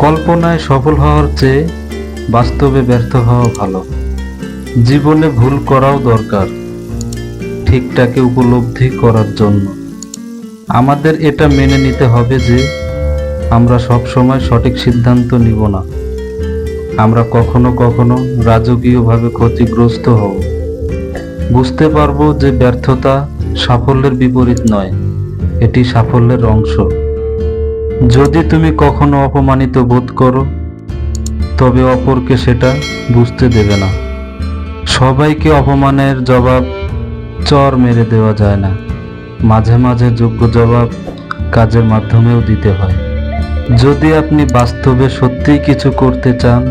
কল্পনায় সফল হওয়ার চেয়ে বাস্তবে ব্যর্থ হওয়া ভালো। জীবনে ভুল করাও দরকার, ঠিকটাকে উপলব্ধি করার জন্য। আমাদের এটা মেনে নিতে হবে যে আমরা সব সময় সঠিক সিদ্ধান্ত নিব না। আমরা কখনো কখনো রাজকীয়ভাবে ক্ষতিগ্রস্ত হব। বুঝতে পারবো যে ব্যর্থতা সাফল্যের বিপরীত নয়, এটি সাফল্যের অংশ। যদি তুমি কখনো অপমানিত বোধ করো, তবে অপরকে সেটা বুঝতে দেবে না। সবাইকে অপমানের জবাব চর মেরে দেওয়া যায় না। মাঝে মাঝে যোগ্য জবাব কাজের মাধ্যমেও দিতে হয়। যদি আপনি বাস্তবে সত্যিই কিছু করতে চান,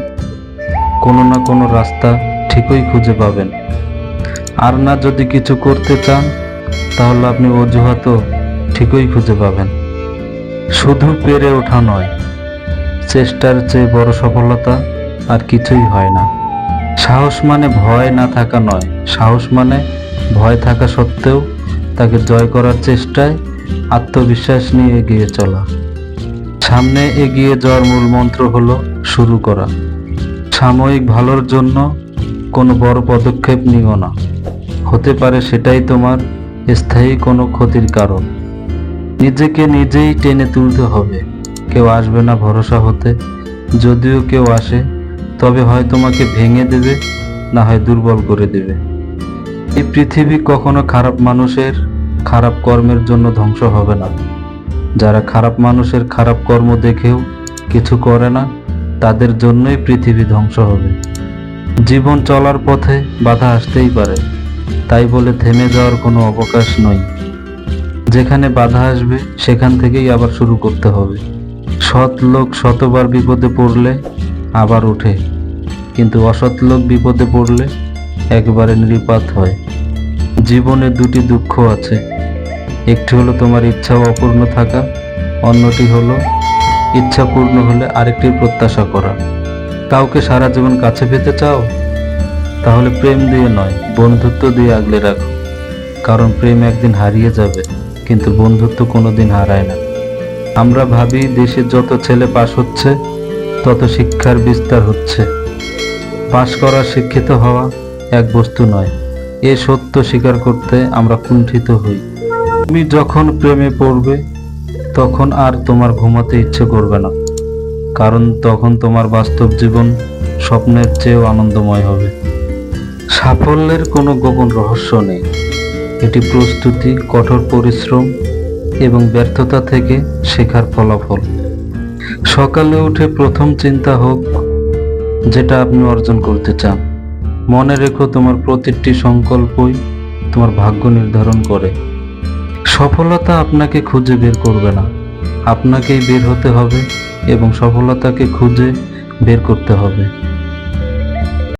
কোনো না কোনো রাস্তা ঠিকই খুঁজে পাবেন। আর না যদি কিছু করতে চান, তাহলে আপনি অজুহাতও ঠিকই খুঁজে পাবেন। শুধু পেরে ওঠা নয়, চেষ্টার চেয়ে বড় সফলতা আর কিছুই হয় না। সাহস মানে ভয় না থাকা নয়, সাহস মানে ভয় থাকা সত্ত্বেও তাকে জয় করার চেষ্টায় আত্মবিশ্বাস নিয়ে এগিয়ে চলা। সামনে এগিয়ে যাওয়ার মূল মন্ত্র হলো শুরু করা। সাময়িক ভালোর জন্য কোনো বড় পদক্ষেপ নিও না, হতে পারে সেটাই তোমার স্থায়ী কোনো ক্ষতির কারণ। নিজেকে নিজেই টেনে তুলতে হবে, কেউ আসবে না ভরসা হতে। যদিও কেউ আসে, তবে হয় তোমাকে ভেঙে দেবে, না হয় দুর্বল করে দেবে। এই পৃথিবী কখনো খারাপ মানুষের খারাপ কর্মের জন্য ধ্বংস হবে না। যারা খারাপ মানুষের খারাপ কর্ম দেখেও কিছু করে না, তাদের জন্যই পৃথিবী ধ্বংস হবে। জীবন চলার পথে বাধা আসতেই পারে, তাই বলে থেমে যাওয়ার কোনো অবকাশ নয়। যেখানে বাধা আসবে সেখান থেকেই আবার শুরু করতে হবে। সৎ লোক শতবার বিপদে পড়লে আবার ওঠে, কিন্তু অসৎ লোক বিপদে পড়লে একবারে নির্পাত হয়। জীবনে দুটি দুঃখ আছে, একটি হলো তোমার ইচ্ছা অপূর্ণ থাকা, অন্যটি হলো ইচ্ছা পূর্ণ হলে আরেকটির প্রত্যাশা করা। কাউকে সারা জীবন কাছে পেতে চাও? তাহলে প্রেম দিয়ে নয়, বন্ধুত্ব দিয়ে আগলে রাখো। কারণ প্রেম একদিন হারিয়ে যাবে, কিন্তু বন্ধুত্ব কোনোদিন হারায় না। আমরা ভাবি দেশে যত ছেলে পাশ হচ্ছে তত শিক্ষার বিস্তার হচ্ছে। পাশ করা, শিক্ষিত হওয়া এক বস্তু নয়, এ সত্য স্বীকার করতে আমরা কুণ্ঠিত হই। তুমি যখন প্রেমে পড়বে, তখন আর তোমার ঘুমাতে ইচ্ছে করবে না, কারণ তখন তোমার বাস্তব জীবন স্বপ্নের চেয়েও আনন্দময় হবে। সাফল্যের কোনো গোপন রহস্য নেই, এটি প্রস্তুতি, কঠোর পরিশ্রম এবং ব্যর্থতা থেকে শেখার ফলাফল। সকালে উঠে প্রথম চিন্তা হোক যেটা আপনি অর্জন করতে চান। মনে রেখো, তোমার প্রতিটি সংকল্পই তোমার ভাগ্য নির্ধারণ করে। সফলতা আপনাকে খুঁজে বের করবে না, আপনাকেই বের হতে হবে এবং সফলতাকে খুঁজে বের করতে হবে।